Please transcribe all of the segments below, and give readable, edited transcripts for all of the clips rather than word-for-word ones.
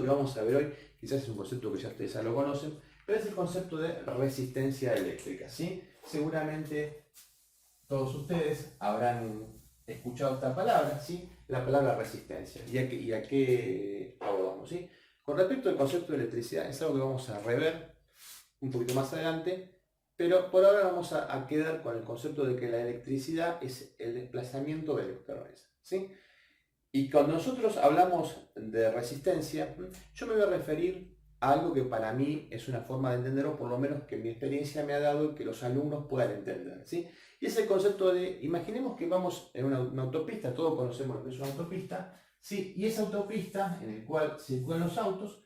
que vamos a ver hoy quizás es un concepto que ya ustedes ya lo conocen, pero es el concepto de resistencia eléctrica, ¿sí? Seguramente todos ustedes habrán escuchado esta palabra, ¿sí? La palabra resistencia. ¿Y a qué abordamos, sí? Con respecto al concepto de electricidad, es algo que vamos a rever un poquito más adelante, pero por ahora vamos a quedar con el concepto de que la electricidad es el desplazamiento de electrones, ¿sí? Y cuando nosotros hablamos de resistencia, yo me voy a referir a algo que para mí es una forma de entender, o por lo menos que mi experiencia me ha dado que los alumnos puedan entender, ¿sí? Y es el concepto de, imaginemos que vamos en una autopista, todos conocemos lo que es una autopista, ¿sí? Y esa autopista en la cual circulan los autos,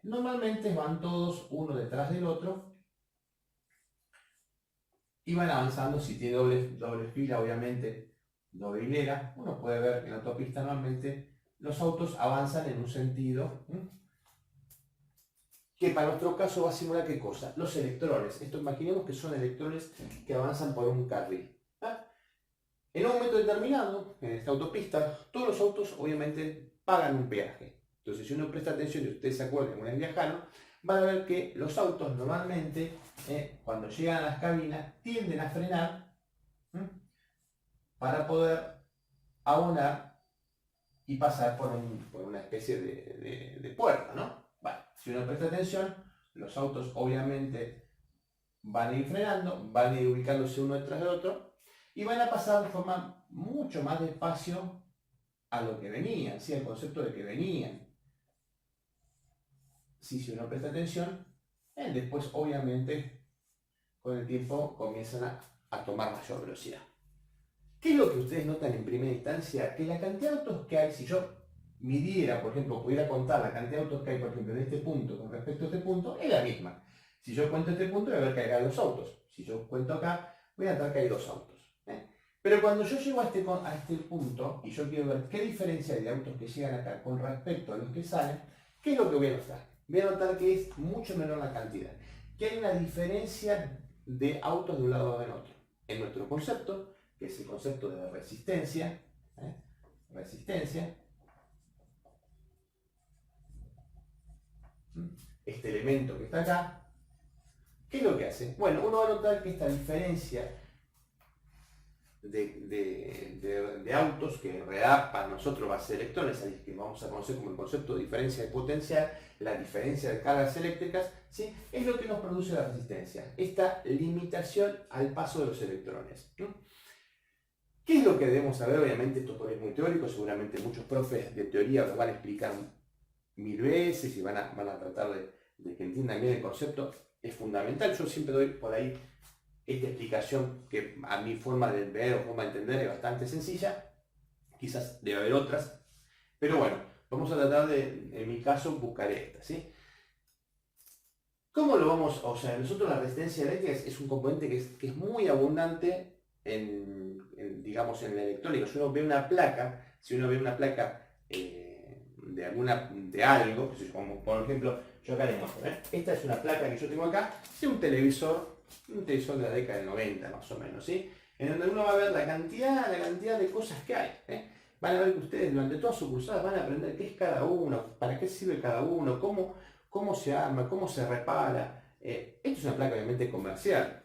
normalmente van todos uno detrás del otro y van avanzando. Si tiene doble fila, obviamente doble hilera, uno puede ver que en la autopista normalmente los autos avanzan en un sentido, que para nuestro caso va a simular ¿qué cosa? Los electrones. Esto imaginemos que son electrones que avanzan por un carril. En un momento determinado, en esta autopista, todos los autos obviamente pagan un peaje. Entonces, si uno presta atención y ustedes se acuerdan, una vez viajaron, van a ver que los autos normalmente, cuando llegan a las cabinas, tienden a frenar para poder abonar y pasar por una especie de puerta, ¿no? Bueno, si uno presta atención, los autos obviamente van a ir frenando, van a ir ubicándose uno detrás del otro y van a pasar de forma mucho más despacio a lo que venían, ¿sí? El concepto de que venían. Sí, si uno presta atención, después obviamente con el tiempo comienzan a tomar mayor velocidad. ¿Qué es lo que ustedes notan en primera instancia? Que la cantidad de autos que hay, si yo midiera, por ejemplo, pudiera contar la cantidad de autos que hay, por ejemplo, en este punto con respecto a este punto, es la misma. Si yo cuento este punto, voy a ver que hay 2 autos. Si yo cuento acá, voy a notar que hay 2 autos. Pero cuando yo llego a este punto y yo quiero ver qué diferencia hay de autos que llegan acá con respecto a los que salen, ¿qué es lo que voy a notar? Voy a notar que es mucho menor la cantidad, que hay una diferencia de autos de un lado en otro. En nuestro concepto, que es el concepto de resistencia, este elemento que está acá, ¿qué es lo que hace? Bueno, uno va a notar que esta diferencia de autos, que en realidad para nosotros va a ser electrones, que vamos a conocer como el concepto de diferencia de potencial, la diferencia de cargas eléctricas, ¿sí? Es lo que nos produce la resistencia, esta limitación al paso de los electrones. ¿Qué es lo que debemos saber? Obviamente esto es muy teórico, seguramente muchos profes de teoría lo van a explicar 1000 veces y van a tratar de que entiendan bien el concepto. Es fundamental, yo siempre doy por ahí esta explicación que a mi forma de ver o forma de entender es bastante sencilla, quizás debe haber otras, pero bueno, vamos a tratar de, en mi caso, buscar esta, ¿sí? ¿Cómo lo vamos? O sea, nosotros la resistencia eléctrica es un componente que es muy abundante digamos, en la electrónica. Si uno ve una placa, de algo, como por ejemplo, yo acá les muestro, esta es una placa que yo tengo acá, de un televisor de la década del 90 más o menos, ¿sí? En donde uno va a ver la cantidad de cosas que hay, Van a ver que ustedes durante todas sus cursadas van a aprender qué es cada uno, para qué sirve cada uno, cómo se arma, cómo se repara. Esto es una placa obviamente comercial,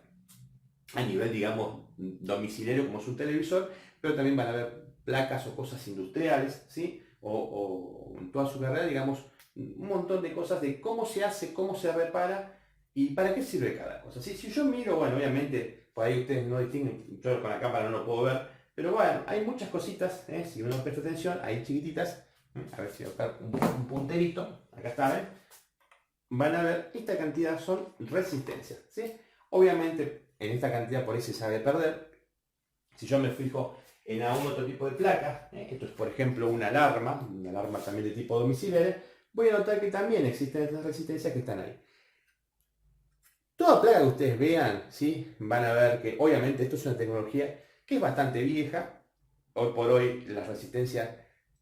a nivel, digamos, domiciliario como es un televisor, pero también van a ver placas o cosas industriales, ¿sí? O en toda su carrera, digamos, un montón de cosas de cómo se hace, cómo se repara y para qué sirve cada cosa. ¿Sí? Si yo miro, bueno, obviamente, por ahí ustedes no distinguen, yo con la cámara no lo puedo ver, pero bueno, hay muchas cositas, si uno presta atención, hay chiquititas, a ver si voy a buscar un punterito, acá está, van a ver, esta cantidad son resistencias, ¿sí? Obviamente, en esta cantidad por ahí se sabe perder. Si yo me fijo en algún otro tipo de placa, esto es por ejemplo una alarma también de tipo domiciliario, voy a notar que también existen estas resistencias que están ahí. Toda placa que ustedes vean, ¿sí? Van a ver que obviamente esto es una tecnología que es bastante vieja. Hoy por hoy las resistencias,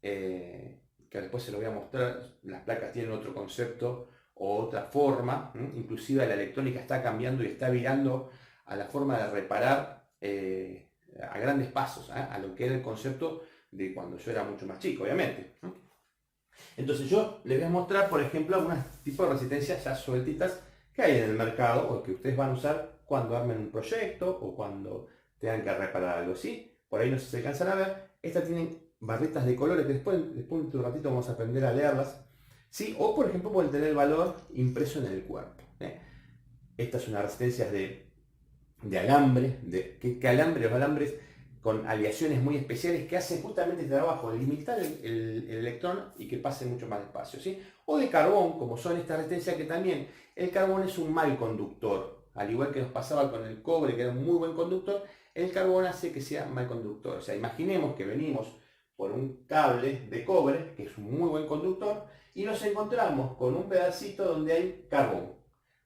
que después se lo voy a mostrar, las placas tienen otro concepto o otra forma, inclusive la electrónica está cambiando y está virando a la forma de reparar a grandes pasos, a lo que era el concepto de cuando yo era mucho más chico, obviamente. Entonces yo les voy a mostrar, por ejemplo, algunos tipos de resistencias ya sueltitas que hay en el mercado o que ustedes van a usar cuando armen un proyecto o cuando tengan que reparar algo así. Por ahí no sé si se alcanzan a ver. Estas tienen barritas de colores que después de un ratito vamos a aprender a leerlas. ¿Sí? O por ejemplo pueden tener el valor impreso en el cuerpo. Estas son unas resistencias de alambre, que alambre, los alambres con aleaciones muy especiales que hacen justamente este trabajo de limitar el electrón y que pase mucho más despacio, ¿sí? O de carbón, como son estas resistencias, que también el carbón es un mal conductor, al igual que nos pasaba con el cobre, que era un muy buen conductor, el carbón hace que sea mal conductor. O sea, imaginemos que venimos por un cable de cobre, que es un muy buen conductor, y nos encontramos con un pedacito donde hay carbón.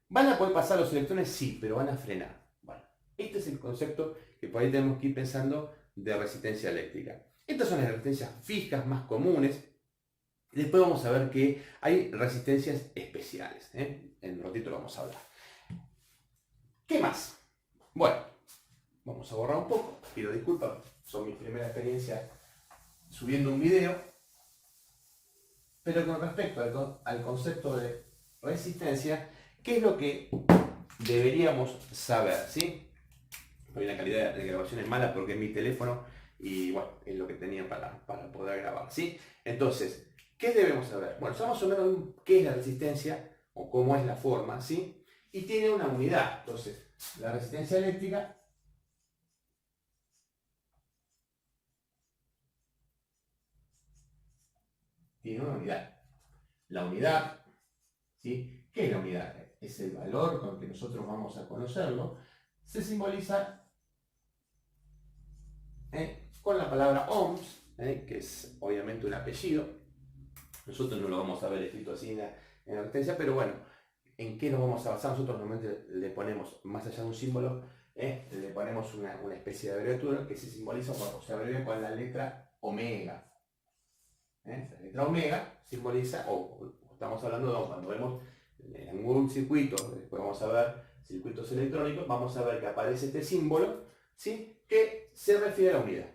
¿Van a poder pasar los electrones? Sí, pero van a frenar. Bueno, este es el concepto que por ahí tenemos que ir pensando de resistencia eléctrica. Estas son las resistencias fijas más comunes. Después vamos a ver que hay resistencias especiales. En un ratito lo vamos a hablar. ¿Qué más? Bueno, vamos a borrar un poco. Pido disculpas, son mis primeras experiencias subiendo un video. Pero con respecto al concepto de resistencia, ¿qué es lo que deberíamos saber? ¿Sí? Hoy la calidad de grabación es mala porque es mi teléfono y bueno, es lo que tenía para poder grabar, ¿sí? Entonces, ¿qué debemos saber? Bueno, sabemos más o menos qué es la resistencia o cómo es la forma, ¿sí? Y tiene una unidad. Entonces, la resistencia eléctrica tiene una unidad. La unidad, ¿sí? ¿Qué es la unidad? Es el valor con el que nosotros vamos a conocerlo. Se simboliza con la palabra ohms, que es obviamente un apellido. Nosotros no lo vamos a ver escrito así en la resistencia, pero bueno, ¿en qué nos vamos a basar? Nosotros normalmente le ponemos, más allá de un símbolo, le ponemos una especie de abreviatura que se simboliza o se abrevia con la letra omega. La letra omega simboliza, o estamos hablando de cuando vemos en un circuito, después vamos a ver circuitos electrónicos, vamos a ver que aparece este símbolo, ¿sí? Que se refiere a la unidad.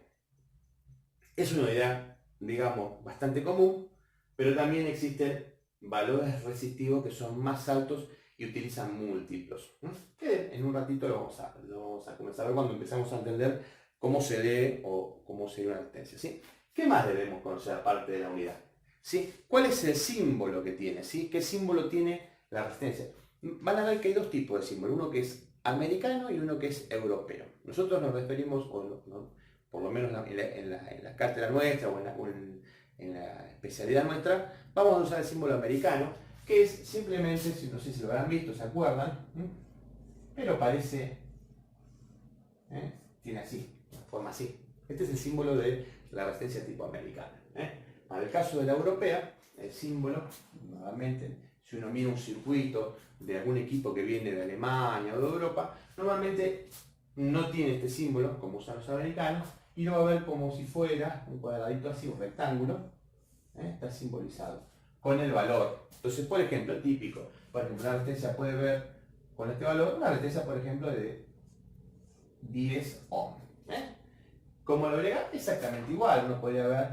Es una unidad, digamos, bastante común, pero también existen valores resistivos que son más altos y utilizan múltiplos. Que en un ratito lo vamos a comenzar a ver cuando empezamos a entender cómo se lee o cómo se lee una resistencia, ¿sí? ¿Qué más debemos conocer aparte de la unidad? ¿Sí? ¿Cuál es el símbolo que tiene? ¿Sí? ¿Qué símbolo tiene la resistencia? Van a ver que hay dos tipos de símbolos, uno que es americano y uno que es europeo. Nosotros nos referimos, por lo menos en la cátedra nuestra o en la especialidad nuestra, vamos a usar el símbolo americano, que es simplemente, no sé si lo habrán visto, ¿se acuerdan? Pero parece, tiene así, una forma así. Este es el símbolo de la resistencia tipo americana. Para el caso de la europea, el símbolo, nuevamente, si uno mira un circuito de algún equipo que viene de Alemania o de Europa, normalmente no tiene este símbolo como usan los americanos y lo va a ver como si fuera un cuadradito así, un rectángulo, está simbolizado con el valor. Entonces, por ejemplo, típico, por ejemplo, una resistencia puede ver con este valor, una resistencia, por ejemplo, de 10 ohm. Como lo agrega, exactamente igual, uno podría ver,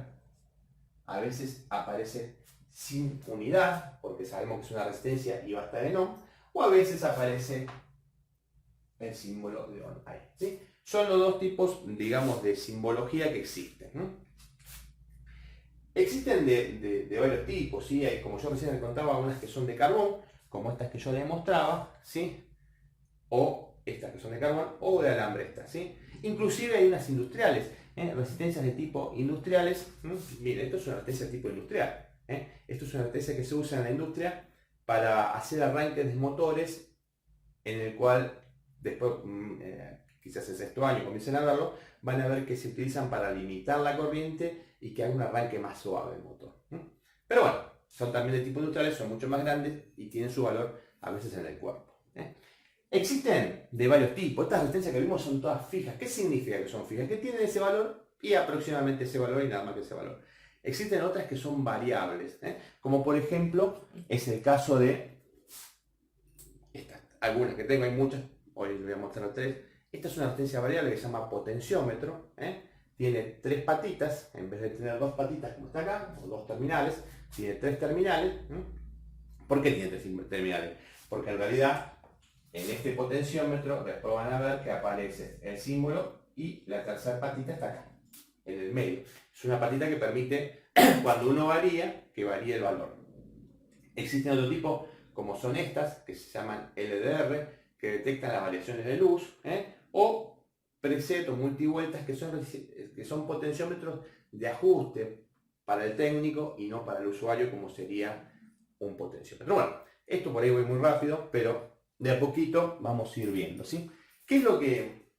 a veces aparece sin unidad, porque sabemos que es una resistencia y va a estar en ohm, o a veces aparece el símbolo de ohm ahí, ¿sí? Son los dos tipos, digamos, de simbología que existen. Existen de varios tipos, ¿sí? Hay, como yo recién les contaba, unas que son de carbón, como estas que yo les mostraba, ¿sí? O estas que son de carbón, o de alambre estas, ¿sí? Inclusive hay unas industriales, resistencias de tipo industriales. Miren, esto es una resistencia de tipo industrial. Esto es una resistencia que se usa en la industria para hacer arranques de motores, en el cual después, quizás en sexto año comiencen a verlo, van a ver que se utilizan para limitar la corriente y que haga un arranque más suave el motor. Pero bueno, son también de tipo industriales, son mucho más grandes y tienen su valor a veces en el cuerpo. Existen de varios tipos. Estas resistencias que vimos son todas fijas. ¿Qué significa que son fijas? Que tienen ese valor y aproximadamente ese valor y nada más que ese valor. Existen otras que son variables, como por ejemplo es el caso de estas, algunas que tengo, hay muchas, hoy les voy a mostrar tres. Esta es una resistencia variable que se llama potenciómetro, tiene 3 patitas, en vez de tener 2 patitas como está acá, o 2 terminales, tiene 3 terminales. ¿Por qué tiene 3 terminales? Porque en realidad en este potenciómetro después van a ver que aparece el símbolo y la tercera patita está acá, en el medio. Es una patita que permite, cuando uno varía, que varíe el valor. Existen otro tipo, como son estas, que se llaman LDR, que detectan las variaciones de luz, o preset o multivueltas, que son potenciómetros de ajuste para el técnico y no para el usuario, como sería un potenciómetro. Bueno, esto por ahí voy muy rápido, pero de a poquito vamos a ir viendo, ¿sí? ¿Qué es lo que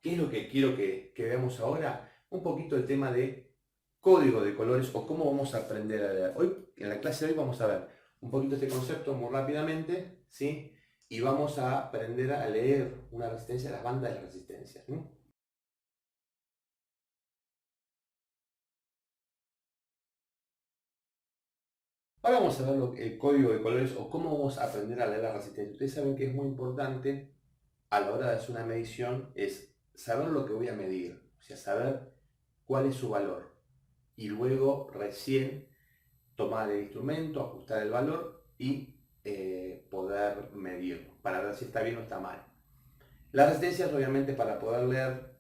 quiero que veamos ahora? Un poquito el tema de código de colores o cómo vamos a aprender a leer. Hoy, en la clase de hoy vamos a ver un poquito este concepto muy rápidamente, ¿sí? Y vamos a aprender a leer una resistencia, las bandas de resistencia, ¿sí? Ahora vamos a ver el código de colores o cómo vamos a aprender a leer la resistencia. Ustedes saben que es muy importante a la hora de hacer una medición es saber lo que voy a medir, o sea, saber cuál es su valor y luego recién tomar el instrumento, ajustar el valor y poder medirlo para ver si está bien o está mal. Las resistencias, obviamente, para poder leer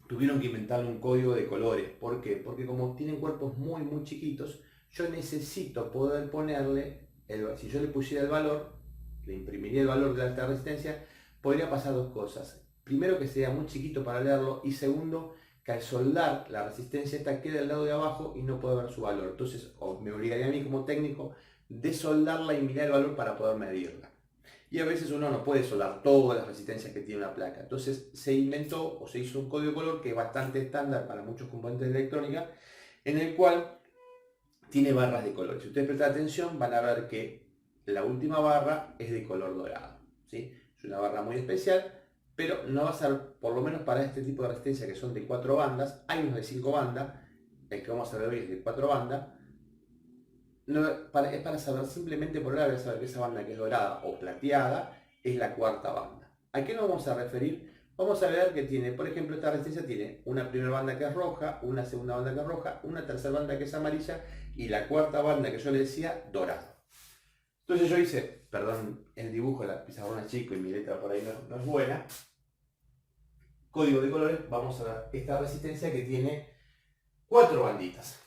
tuvieron que inventarle un código de colores. ¿Por qué? Porque como tienen cuerpos muy chiquitos, yo necesito poder ponerle, si yo le pusiera el valor, le imprimiría el valor de la alta resistencia, podría pasar dos cosas. Primero, que sería muy chiquito para leerlo, y segundo, que al soldar la resistencia esta queda al lado de abajo y no puedo ver su valor. Entonces me obligaría a mí como técnico desoldarla y mirar el valor para poder medirla. Y a veces uno no puede soldar todas las resistencias que tiene una placa. Entonces se inventó o se hizo un código de color que es bastante estándar para muchos componentes de electrónica, en el cual tiene barras de colores. Si ustedes prestan atención van a ver que la última barra es de color dorado, ¿sí? Es una barra muy especial, pero no va a ser, por lo menos para este tipo de resistencia que son de 4 bandas, hay unos de 5 bandas, el que vamos a ver hoy es de 4 bandas. No, es para saber, simplemente por ahora voy a saber que esa banda que es dorada o plateada es la cuarta banda. ¿A qué nos vamos a referir? Vamos a ver que tiene, por ejemplo, esta resistencia tiene una primera banda que es roja, una segunda banda que es roja, una tercera banda que es amarilla y la cuarta banda que yo le decía dorada. Entonces yo hice, perdón, el dibujo de la pizarrona es chico y mi letra por ahí no es buena. Código de colores, vamos a ver esta resistencia que tiene 4 banditas.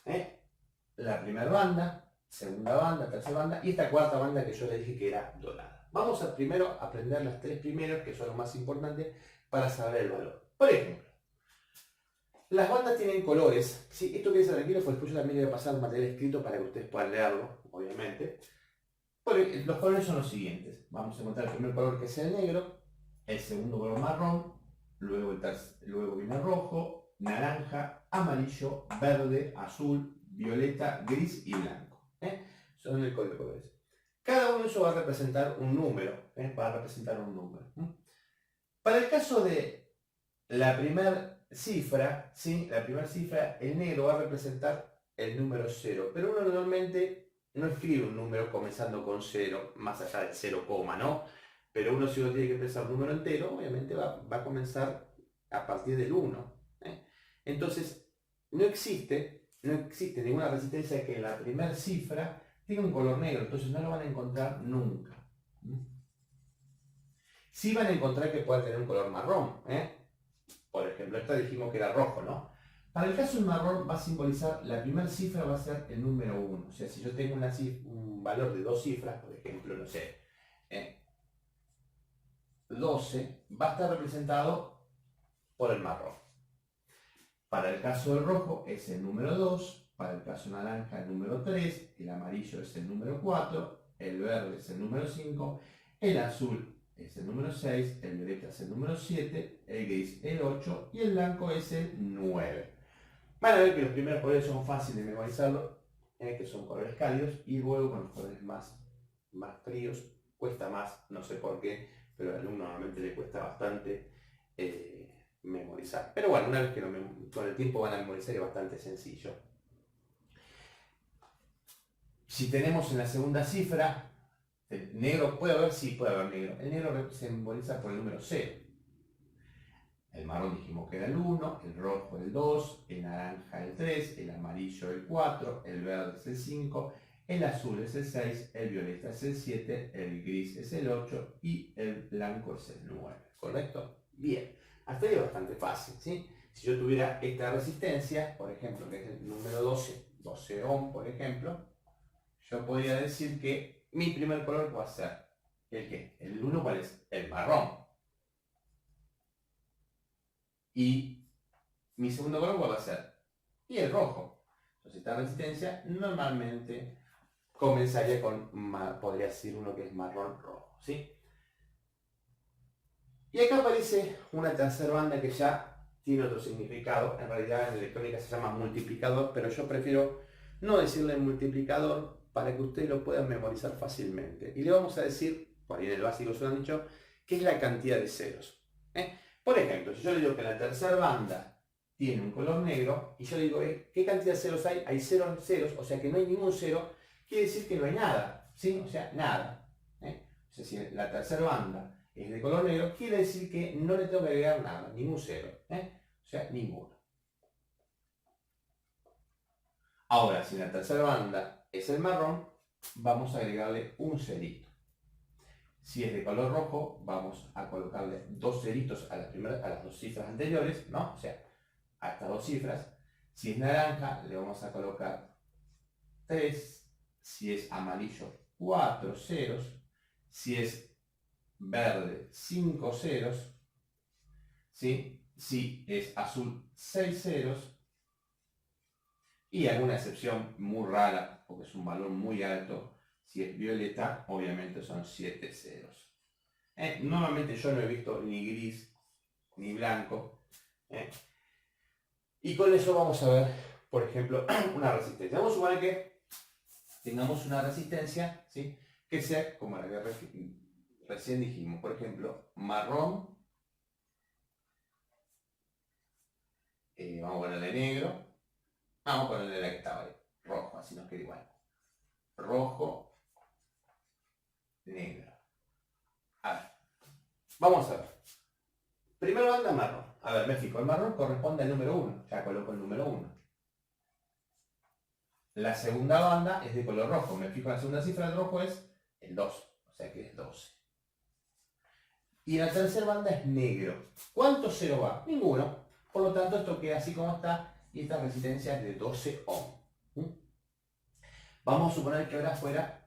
La primera banda, segunda banda, tercera banda y esta cuarta banda que yo le dije que era dorada. Vamos a primero aprender las 3 primeras, que son los más importantes para saber el valor. Por ejemplo, las bandas tienen colores, ¿sí? Esto que dice tranquilo, pues después yo también le voy a pasar material escrito para que ustedes puedan leerlo, obviamente. Los colores son los siguientes. Vamos a encontrar el primer color, que es el negro, el segundo color marrón, luego viene el rojo, naranja, amarillo, verde, azul, violeta, gris y blanco. Son el código de colores. Cada uno de esos va a representar un número. Para el caso de la primera cifra, ¿sí? El negro va a representar el número 0. Pero uno normalmente no escribe un número comenzando con 0, más allá del 0, ¿no? Pero uno, si uno tiene que empezar un número entero, obviamente va a comenzar a partir del 1. Entonces, no existe ninguna resistencia que en la primera cifra tenga un color negro, entonces no lo van a encontrar nunca. Sí van a encontrar que puede tener un color marrón. Por ejemplo, esta dijimos que era rojo, ¿no? Para el caso del marrón va a simbolizar, la primera cifra va a ser el número 1. O sea, si yo tengo un valor de 2 cifras, por ejemplo, no sé, 12, va a estar representado por el marrón. Para el caso del rojo es el número 2, para el caso naranja el número 3, el amarillo es el número 4, el verde es el número 5, el azul es el número 6, el violeta es el número 7, el gris el 8 y el blanco es el 9. Van a ver que los primeros colores son fáciles de memorizarlo, que son colores cálidos, y luego con los colores más fríos cuesta más, no sé por qué, pero al alumno normalmente le cuesta bastante memorizar. Pero bueno, una vez que con el tiempo van a memorizar es bastante sencillo. Si tenemos en la segunda cifra, el negro, ¿puede haber? Sí, puede haber negro. El negro se simboliza por el número 0. El marrón dijimos que era el 1, el rojo el 2, el naranja el 3, el amarillo el 4, el verde es el 5, el azul es el 6, el violeta es el 7, el gris es el 8 y el blanco es el 9. ¿Correcto? Bien. Hasta ahí es bastante fácil, ¿sí? Si yo tuviera esta resistencia, por ejemplo, que es el número 12 ohm, por ejemplo, yo podría decir que mi primer color va a ser ¿el qué? El 1, ¿cuál es? El marrón. Y mi segundo color, ¿cuál va a ser? Y el rojo. Entonces esta resistencia normalmente comenzaría con, podría decir uno que es marrón rojo, ¿sí? Y acá aparece una tercera banda que ya tiene otro significado. En realidad en electrónica se llama multiplicador, pero yo prefiero no decirle multiplicador para que ustedes lo puedan memorizar fácilmente. Y le vamos a decir, por ahí en el básico se lo han dicho, que es la cantidad de ceros. Por ejemplo, si yo le digo que la tercera banda tiene un color negro, y yo le digo, ¿qué cantidad de ceros hay? Hay ceros, ceros, o sea que no hay ningún cero, quiere decir que no hay nada, ¿sí? O sea, nada. O sea, si la tercera banda es de color negro, quiere decir que no le tengo que agregar nada, ningún cero. O sea, ninguno. Ahora, si la tercera banda es el marrón, vamos a agregarle un cerito. Si es de color rojo, vamos a colocarle dos ceritos a las dos cifras anteriores, ¿no? O sea, a estas dos cifras. Si es naranja, le vamos a colocar 3. Si es amarillo, 4 ceros. Si es verde, 5 ceros. ¿Sí? Si es azul, 6 ceros. Y alguna excepción muy rara, porque es un valor muy alto, si es violeta, obviamente son 7 ceros. Normalmente yo no he visto ni gris ni blanco. Y con eso vamos a ver, por ejemplo, una resistencia. Vamos a suponer que tengamos una resistencia, ¿sí?, que sea como la que recién dijimos. Por ejemplo, marrón. Vamos a ponerle negro. Vamos a ponerle la que estaba ahí. Rojo, así nos queda igual. Rojo, negro. A ver. Vamos a ver. Primera banda marrón. A ver, me fijo. El marrón corresponde al número 1. Ya coloco el número 1. La segunda banda es de color rojo. Me fijo en la segunda cifra del rojo es el 2. O sea que es 12. Y la tercera banda es negro. ¿Cuánto cero va? Ninguno. Por lo tanto, esto queda así como está. Y esta resistencia es de 12 ohm. Vamos a suponer que ahora fuera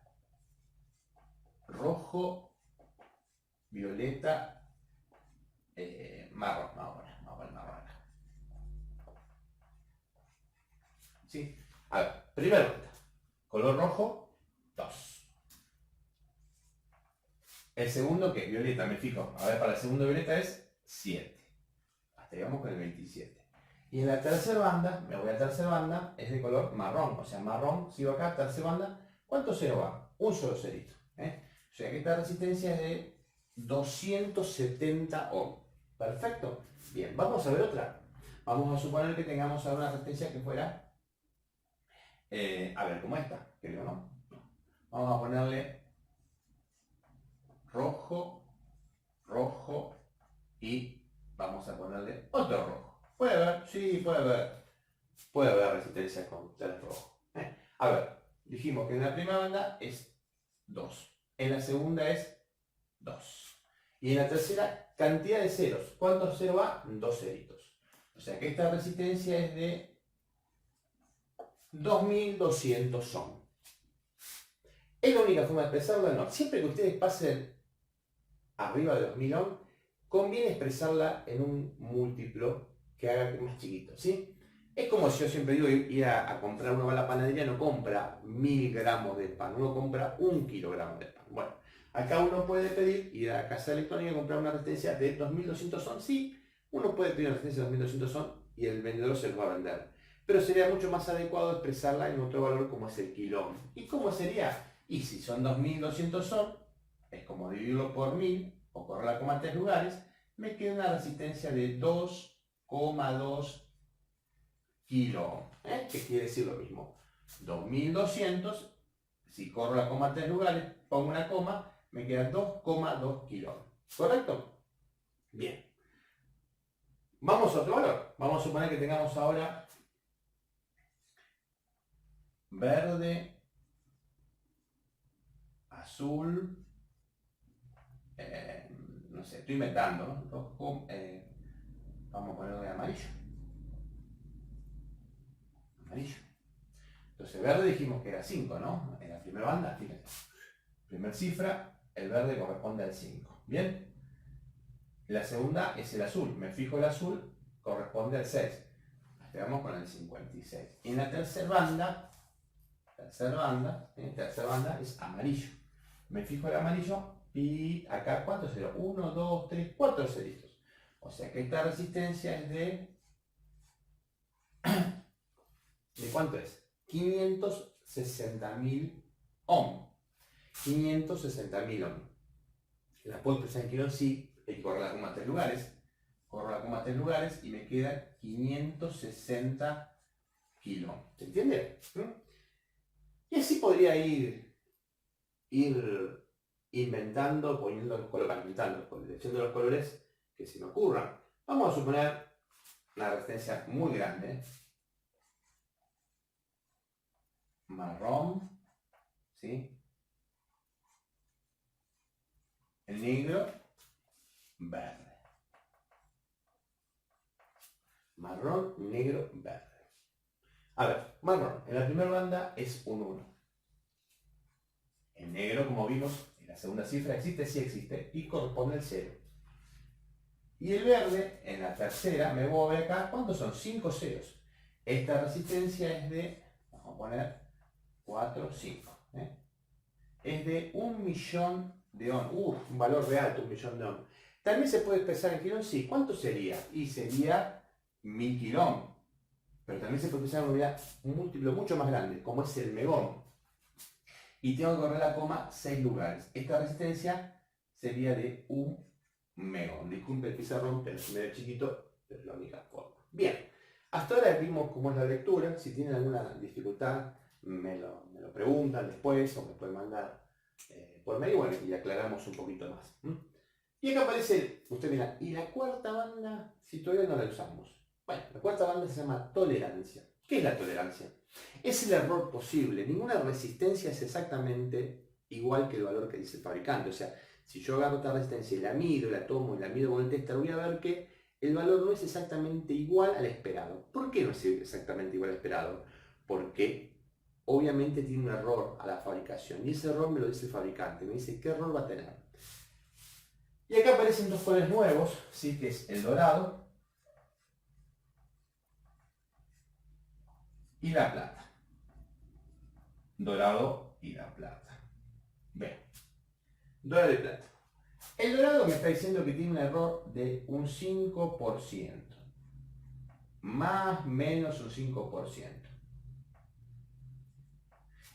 rojo, violeta, marrón. Vamos a poner marrón acá. ¿Sí? A ver, primera banda. Color rojo, 2. El segundo, que es violeta, me fijo. A ver, para el segundo violeta es 7. Hasta ahí vamos con el 27. Y en la tercera banda, me voy a la tercera banda, es de color marrón. O sea, marrón, sigo acá, tercera banda. ¿Cuánto cero va? Un solo cerito. O sea que esta resistencia es de 270 ohm. Perfecto. Bien, vamos a ver otra. Vamos a suponer que tengamos ahora una resistencia que fuera, a ver, como esta, creo, ¿no? Vamos a ponerle rojo, rojo y vamos a ponerle otro rojo. ¿Puede haber? Sí, puede haber. Puede haber resistencia con el rojo. A ver, dijimos que en la primera banda es 2. En la segunda es 2. Y en la tercera, cantidad de ceros. ¿Cuántos ceros va? 2 ceritos. O sea que esta resistencia es de 2200 ohm. ¿Es la única forma de expresarla? No. Siempre que ustedes pasen arriba de 2000 ohm, conviene expresarla en un múltiplo que haga más chiquito, ¿sí? Es como si yo siempre digo, ir a comprar uno a la panadería, no compra 1000 gramos de pan, uno compra 1 kilogramo de pan. Bueno, acá uno puede pedir, ir a la casa electrónica y comprar una resistencia de 2200 ohm. Sí, uno puede pedir una resistencia de 2200 ohm y el vendedor se los va a vender. Pero sería mucho más adecuado expresarla en otro valor como es el kilo ohm. ¿Y cómo sería? Y si son 2200 ohm, es como dividirlo por 1000 o correr la coma a 3 lugares, me queda una resistencia de 2,2 kilo ohm. ¿Qué quiere decir lo mismo? 2200, si corro la coma a 3 lugares, pongo una coma, me queda 2,2 kilo ohm. ¿Correcto? Bien. Vamos a otro valor. Vamos a suponer que tengamos ahora verde, azul, no sé, estoy inventando, ¿no? Rojo, vamos a ponerlo de amarillo. Amarillo. Entonces verde dijimos que era 5, ¿no? En la primera banda, fíjense. Primer cifra, el verde corresponde al 5. ¿Bien? La segunda es el azul. Me fijo el azul, corresponde al 6. Nos quedamos con el 56. Y en la tercera banda es amarillo. Me fijo el amarillo y acá, ¿cuántos ceros? 1, 2, 3, 4 ceritos. O sea que esta resistencia es de... ¿De cuánto es? 560.000 ohm. 560.000 ohm. La puedo expresar en kilo sí, hay que correr la coma a 3 lugares. Corro la coma a 3 lugares y me queda 560 kilos. ¿Se entiende? Y así podría ir inventando, poniendo los colores, echando los colores que se me ocurran. Vamos a suponer una resistencia muy grande. Marrón, ¿sí? El negro, verde. Marrón, negro, verde. A ver, marrón, en la primera banda es un 1. El negro, como vimos, en la segunda cifra existe, sí existe, y corresponde al 0. Y el verde, en la tercera, me voy acá, ¿cuántos son? 5 ceros. Esta resistencia es de, vamos a poner 4, 5. Es de 1.000.000 de ohm. Un valor de alto, 1.000.000 de ohm. También se puede expresar en kilo sí. ¿Cuánto sería? Y sería 1.000 kilo ohm. Pero también se puede expresar en una unidad múltiplo mucho más grande, como es el megón. Y tengo que correr la coma 6 lugares. Esta resistencia sería de 1 megón. Disculpe el pizarrón, pero es medio chiquito, pero es la única forma. Bien, hasta ahora vimos cómo es la lectura. Si tienen alguna dificultad, me lo preguntan después o me pueden mandar por mail, bueno, y aclaramos un poquito más. Y acá aparece, usted mira, y la cuarta banda, si todavía no la usamos. Bueno, la cuarta banda se llama tolerancia. ¿Qué es la tolerancia? Es el error posible. Ninguna resistencia es exactamente igual que el valor que dice el fabricante. O sea, si yo agarro esta resistencia y la mido, la tomo y la mido con el tester, voy a ver que el valor no es exactamente igual al esperado. ¿Por qué no es exactamente igual al esperado? Porque obviamente tiene un error a la fabricación. Y ese error me lo dice el fabricante. Me dice qué error va a tener. Y acá aparecen dos colores nuevos, ¿sí? Que es el dorado y la plata. Dorado y la plata. Bien. Dorado y plata. El dorado me está diciendo que tiene un error de un 5%. Más menos un 5%.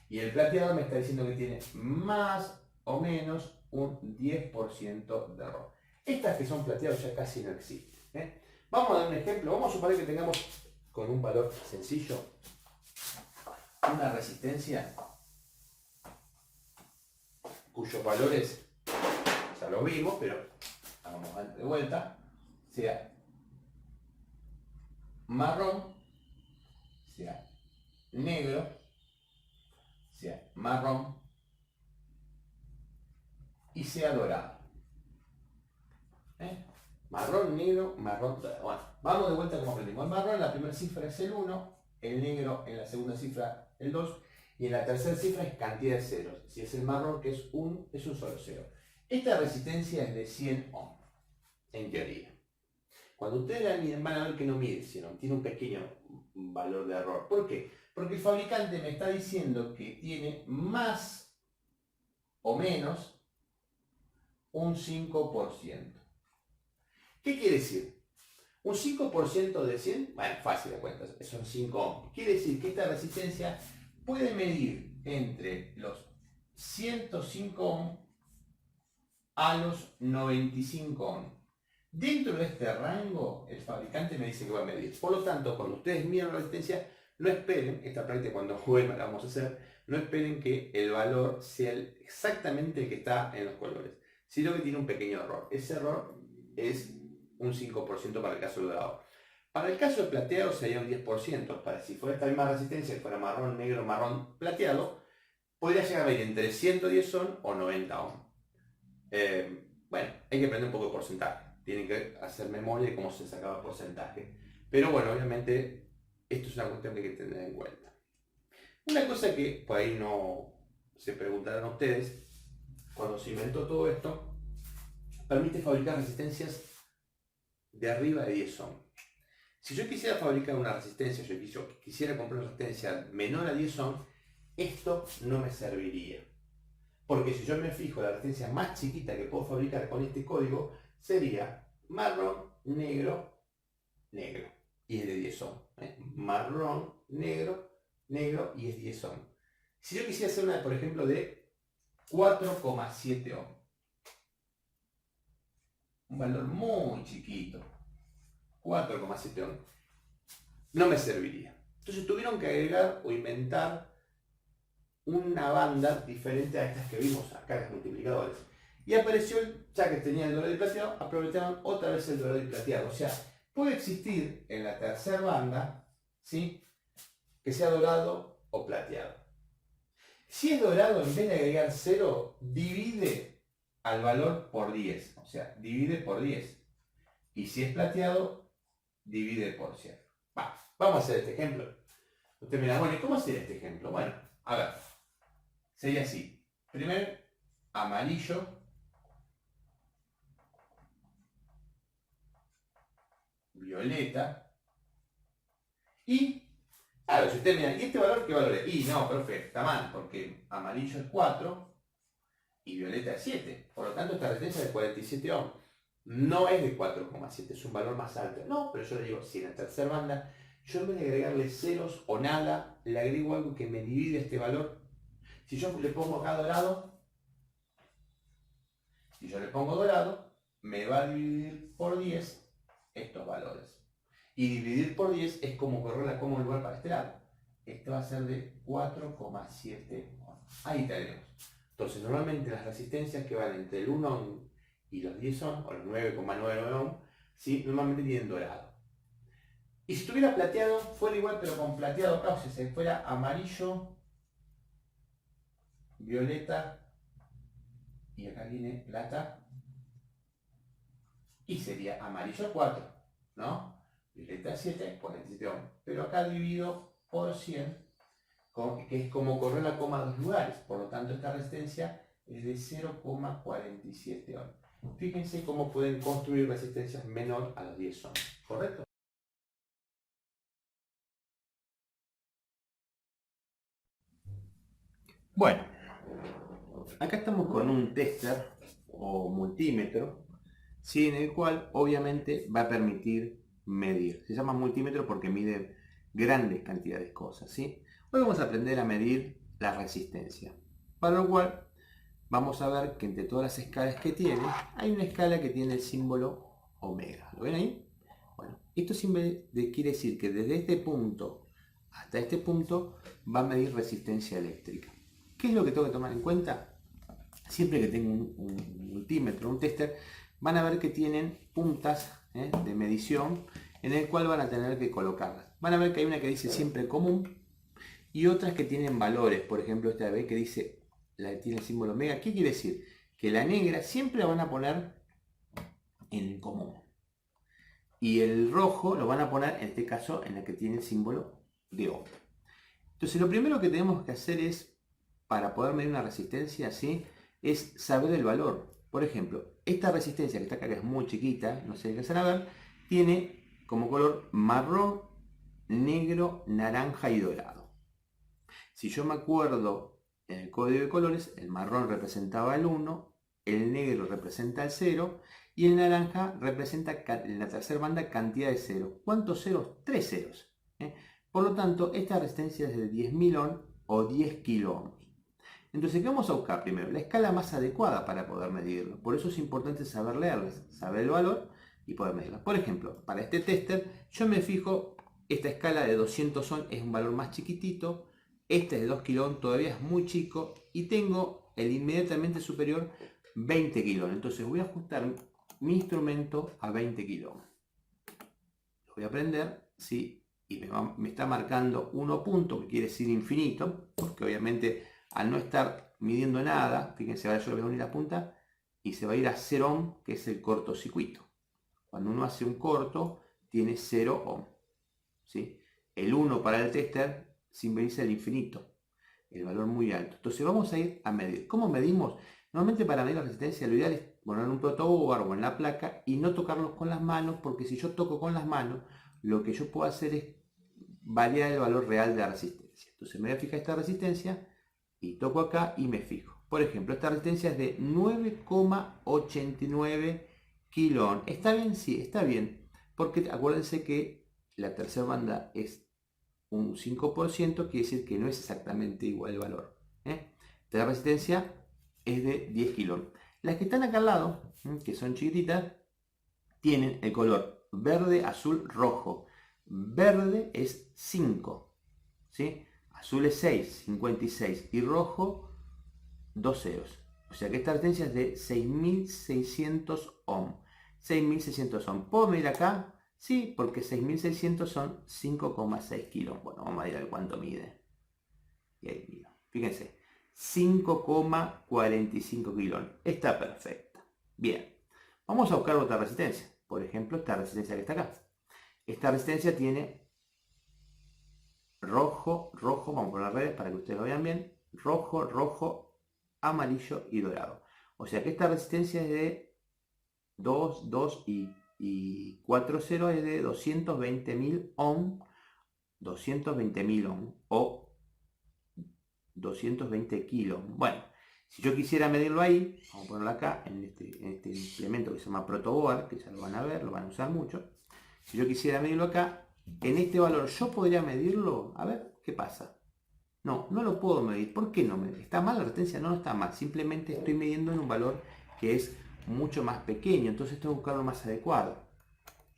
Y el plateado me está diciendo que tiene más o menos un 10% de error. Estas que son plateados ya casi no existen. Vamos a dar un ejemplo. Vamos a suponer que tengamos con un valor sencillo una resistencia cuyos valores ya lo vimos, pero hagamos de vuelta, sea marrón, sea negro, sea marrón y sea dorado. Marrón, negro, marrón, dorado. Bueno, vamos de vuelta como aprendimos. El marrón en la primera cifra es el 1, el negro en la segunda cifra el 2 y en la tercera cifra es cantidad de ceros. Si es el marrón, que es un solo cero. Esta resistencia es de 100 ohm, en teoría. Cuando ustedes la miden van a ver que no mide 100 ohm, tiene un pequeño valor de error. ¿Por qué? Porque el fabricante me está diciendo que tiene más o menos un 5%. ¿Qué quiere decir? Un 5% de 100, bueno, fácil de cuentas, son 5 ohms. Quiere decir que esta resistencia puede medir entre los 105 ohms a los 95 ohms. Dentro de este rango, el fabricante me dice que va a medir. Por lo tanto, cuando ustedes midan la resistencia, no esperen, esta práctica cuando jueguen la vamos a hacer, no esperen que el valor sea exactamente el que está en los colores, sino que tiene un pequeño error. Ese error es un 5% para el caso del dorado. Para el caso de plateado sería un 10%. Para si fuera esta misma resistencia, que fuera marrón, negro, marrón, plateado, podría llegar a ir entre 110 ohm o 90 ohm. Bueno, hay que aprender un poco de porcentaje. Tienen que hacer memoria de cómo se sacaba el porcentaje. Pero bueno, obviamente, esto es una cuestión que hay que tener en cuenta. Una cosa que por ahí no se preguntarán ustedes, cuando se inventó todo esto, permite fabricar resistencias de arriba de 10 ohm. Si yo quisiera fabricar una resistencia, yo quisiera comprar una resistencia menor a 10 ohm, esto no me serviría. Porque si yo me fijo, la resistencia más chiquita que puedo fabricar con este código sería marrón, negro, negro. Y es de 10 ohm. Marrón, negro, negro y es 10 ohm. Si yo quisiera hacer una, por ejemplo, de 4,7 ohm. Un valor muy chiquito. 4,7 ohm. No me serviría. Entonces tuvieron que agregar o inventar una banda diferente a estas que vimos acá, los multiplicadores. Y apareció, ya que tenía el dorado y plateado, aprovecharon otra vez el dorado y plateado. O sea, puede existir en la tercera banda, ¿sí?, que sea dorado o plateado. Si es dorado, en vez de agregar 0, divide al valor por 10. O sea, divide por 10. Y si es plateado, divide por 100. Vamos a hacer este ejemplo. Usted me dirá, bueno, ¿y cómo hacer este ejemplo? Bueno, a ver. Sería así. Primero, amarillo. Violeta. Y, claro, si usted mira, ¿y este valor qué valor es? Y no, perfecto, está mal, porque amarillo es 4 y violeta es 7. Por lo tanto, esta resistencia es de 47 ohm. No es de 4,7, es un valor más alto. No, pero yo le digo, si en la tercera banda, yo en vez de agregarle ceros o nada, le agrego algo que me divide este valor. Si yo le pongo acá dorado, me va a dividir por 10 estos valores. Y dividir por 10 es como correr la coma lugar para este lado. Esto va a ser de 4,7 ohm. Ahí tenemos. Entonces, normalmente las resistencias que van entre el 1 ohm y los 10 ohm, o los 9,99 ohm, ¿sí?, normalmente tienen dorado. Y si estuviera plateado, fuera igual, pero con plateado acá, o sea, si fuera amarillo, violeta, y acá viene plata, y sería amarillo 4, ¿no? Violeta 7, 47 ohm. Pero acá divido por 100, que es como correr la coma a dos lugares. Por lo tanto, esta resistencia es de 0,47 ohm. Fíjense cómo pueden construir resistencias menor a los 10 ohm, ¿correcto? Bueno, acá estamos con un tester o multímetro, ¿sí?, en el cual obviamente va a permitir medir. Se llama multímetro porque mide grandes cantidades de cosas, ¿sí? Hoy vamos a aprender a medir la resistencia, para lo cual vamos a ver que entre todas las escalas que tiene, hay una escala que tiene el símbolo omega. ¿Lo ven ahí? Bueno, esto quiere decir que desde este punto hasta este punto va a medir resistencia eléctrica. ¿Qué es lo que tengo que tomar en cuenta? Siempre que tengo un multímetro, un tester, van a ver que tienen puntas de medición en el cual van a tener que colocarlas. Van a ver que hay una que dice siempre común y otras que tienen valores. Por ejemplo, esta vez que dice, tiene el símbolo omega. ¿Qué quiere decir? Que la negra siempre la van a poner en común. Y el rojo lo van a poner, en este caso, en la que tiene el símbolo de ohm. Entonces, lo primero que tenemos que hacer es, para poder medir una resistencia, ¿sí?, es saber el valor. Por ejemplo, esta resistencia que está acá, que es muy chiquita, no se alcanzan a ver, tiene como color marrón, negro, naranja y dorado. Si yo me acuerdo en el código de colores, el marrón representaba el 1, el negro representa el 0 y el naranja representa en la tercera banda cantidad de 0. ¿Cuántos ceros? 3 ceros. Por lo tanto, esta resistencia es de 10.000 ohm o 10 kilo ohms. Entonces, ¿qué vamos a buscar primero? La escala más adecuada para poder medirlo. Por eso es importante saber leerlas, saber el valor y poder medirlo. Por ejemplo, para este tester, yo me fijo, esta escala de 200 ohm es un valor más chiquitito, este de 2 kilo ohm todavía es muy chico y tengo el inmediatamente superior 20 kilo ohm. Entonces voy a ajustar mi instrumento a 20 kilo ohm. Lo voy a prender, ¿sí? Y me está marcando 1 punto, que quiere decir infinito, porque obviamente al no estar midiendo nada, fíjense, ahora yo le voy a unir la punta y se va a ir a 0 ohm, que es el cortocircuito. Cuando uno hace un corto, tiene 0 ohm, ¿sí? El 1 para el tester simboliza el infinito, el valor muy alto. Entonces vamos a ir a medir. ¿Cómo medimos? Normalmente para medir la resistencia lo ideal es poner un protoboard o en la placa y no tocarlos con las manos, porque si yo toco con las manos, lo que yo puedo hacer es variar el valor real de la resistencia. Entonces me voy a fijar esta resistencia y toco acá y me fijo. Por ejemplo, esta resistencia es de 9,89 kilo ohm. ¿Está bien? Sí, está bien. Porque acuérdense que la tercera banda es un 5%, quiere decir que no es exactamente igual el valor. La resistencia es de 10 kilo ohm. Las que están acá al lado, que son chiquititas, tienen el color verde, azul, rojo. Verde es 5, ¿sí? Azul es 6, 56 y rojo 2 ceros. O sea que esta resistencia es de 6600 ohm. 6600 ohm. ¿Puedo medir acá? Sí, porque 6600 son 5,6 kilos. Bueno, vamos a ver cuánto mide. Y ahí mido. Fíjense, 5,45 kilos. Está perfecta. Bien. Vamos a buscar otra resistencia. Por ejemplo, esta resistencia que está acá. Esta resistencia tiene rojo, rojo, vamos a poner redes para que ustedes lo vean bien. Rojo, rojo, amarillo y dorado. O sea que esta resistencia es de 2, 2 y 4 ceros es de 220.000 ohm. 220.000 ohm o 220 kilos. Bueno, si yo quisiera medirlo ahí, vamos a ponerlo acá en este implemento que se llama protoboard, que ya lo van a ver, lo van a usar mucho. Si yo quisiera medirlo acá, en este valor, ¿yo podría medirlo? A ver, ¿qué pasa? No, no lo puedo medir. ¿Por qué no me? ¿Está mal la resistencia? No, no está mal. Simplemente estoy midiendo en un valor que es mucho más pequeño. Entonces tengo que buscar lo más adecuado.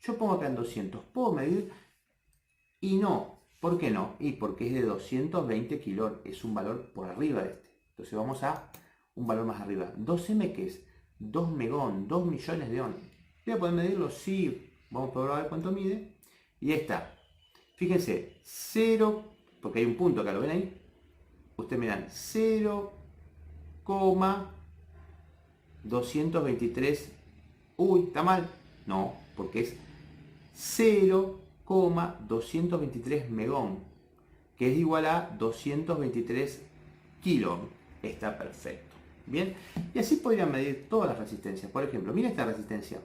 Yo pongo acá en 200. ¿Puedo medir? Y no. ¿Por qué no? Y porque es de 220 kilo. Es un valor por arriba de este. Entonces vamos a un valor más arriba. 2M, que es 2 megón, 2 millones de ohm. ¿Voy a poder medirlo? Sí. Vamos a probar a ver cuánto mide. Y ahí está. Fíjense, 0, porque hay un punto acá, ¿lo ven ahí? Ustedes me dan 0,223. Uy, ¿está mal? No, porque es 0,223 megón, que es igual a 223 kilo. Está perfecto. Bien, y así podrían medir todas las resistencias. Por ejemplo, mira esta resistencia.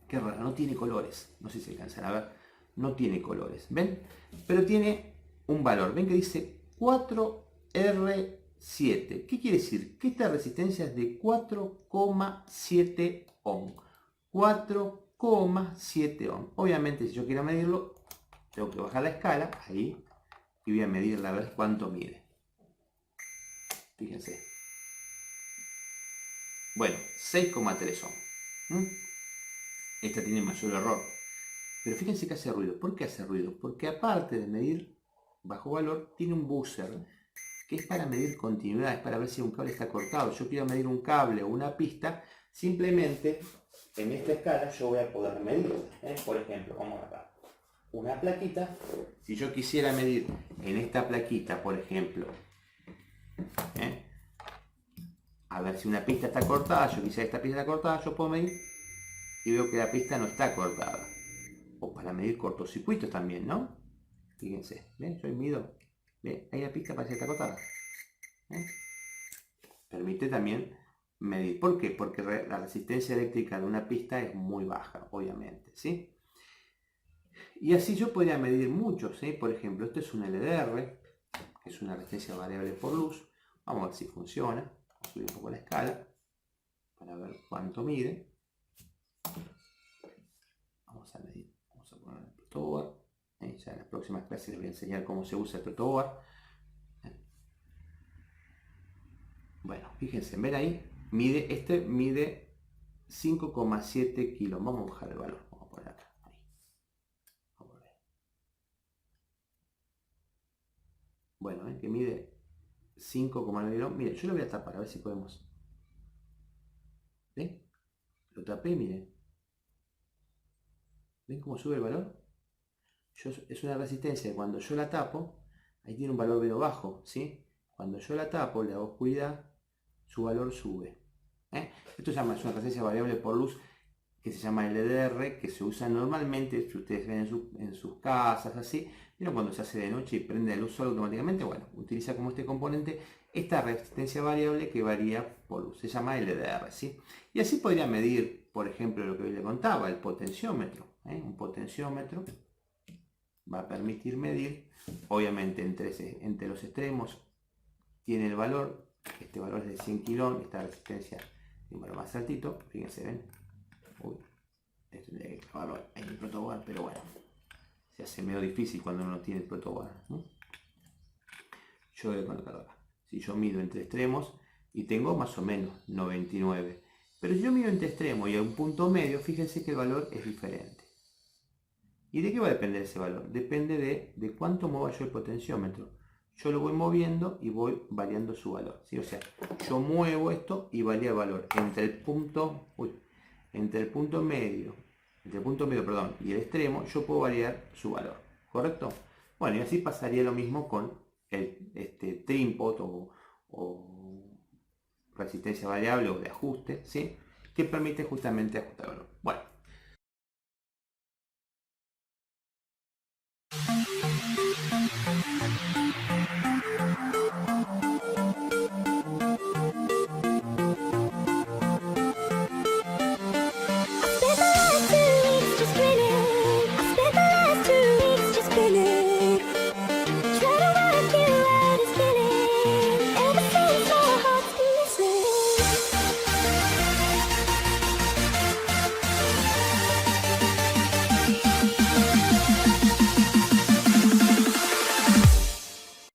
Qué rara, no tiene colores. No sé si alcanzan a ver. No tiene colores. ¿Ven? Pero tiene un valor. ¿Ven que dice 4R7? ¿Qué quiere decir? Que esta resistencia es de 4,7 ohm. 4,7 ohm. Obviamente, si yo quiero medirlo, tengo que bajar la escala. Ahí. Y voy a medirla a ver cuánto mide. Fíjense. Bueno, 6,3 ohm. Esta tiene mayor error. Pero fíjense que hace ruido. ¿Por qué hace ruido? Porque aparte de medir bajo valor, tiene un buzzer, que es para medir continuidad, es para ver si un cable está cortado. Yo quiero medir un cable o una pista, simplemente en esta escala yo voy a poder medir. Por ejemplo, vamos acá. Una plaquita. Si yo quisiera medir en esta plaquita, por ejemplo, a ver si una pista está cortada, yo quisiera esta pista está cortada, yo puedo medir y veo que la pista no está cortada. O para medir cortocircuitos también, ¿no? Fíjense, ¿ven? Yo mido. ¿Ven? Ahí la pista parece que está cortada. Permite también medir. ¿Por qué? Porque la resistencia eléctrica de una pista es muy baja, obviamente, ¿sí? Y así yo podría medir mucho, ¿sí? Por ejemplo, esto es un LDR, que es una resistencia variable por luz. Vamos a ver si funciona. Vamos a subir un poco la escala para ver cuánto mide. Vamos a medir. Vamos a poner el protoboard. Ya en las próximas clases les voy a enseñar cómo se usa el protoboard. Bueno, fíjense, ven ahí, este mide 5,7 kilos. Vamos a bajar el valor, vamos a poner acá. Ahí. Vamos a ver. Bueno, ven que mide 5,9 kilos. Mire, yo lo voy a tapar a ver si podemos. ¿Ven? Lo tapé, miren. ¿Ven cómo sube el valor? Es una resistencia que cuando yo la tapo, ahí tiene un valor medio bajo, ¿sí? Cuando yo la tapo, le hago oscuridad, su valor sube. Esto se llama, es una resistencia variable por luz que se llama LDR, que se usa normalmente, si ustedes ven en sus casas, así, pero cuando se hace de noche y prende la luz solo automáticamente, bueno, utiliza como este componente esta resistencia variable que varía por luz, se llama LDR, ¿sí? Y así podría medir, por ejemplo, lo que hoy le contaba, el potenciómetro. Un potenciómetro va a permitir medir, obviamente entre los extremos tiene el valor, este valor es de 100 kilo, esta resistencia es un valor más altito, fíjense, ven. Uy, esto tendría que clavarlo en el protoboard, pero bueno, se hace medio difícil cuando uno no tiene el protoboard, ¿no? Yo voy a colocarlo acá. Si yo mido entre extremos y tengo más o menos 99, pero si yo mido entre extremos y a un punto medio, fíjense que el valor es diferente. ¿Y de qué va a depender ese valor? Depende de cuánto mueva yo el potenciómetro. Yo lo voy moviendo y voy variando su valor, ¿sí? O sea, yo muevo esto y varía el valor entre el punto medio, y el extremo, yo puedo variar su valor, ¿correcto? Bueno, y así pasaría lo mismo con el trim pot o resistencia variable o de ajuste, ¿sí? Que permite justamente ajustar el valor. Bueno,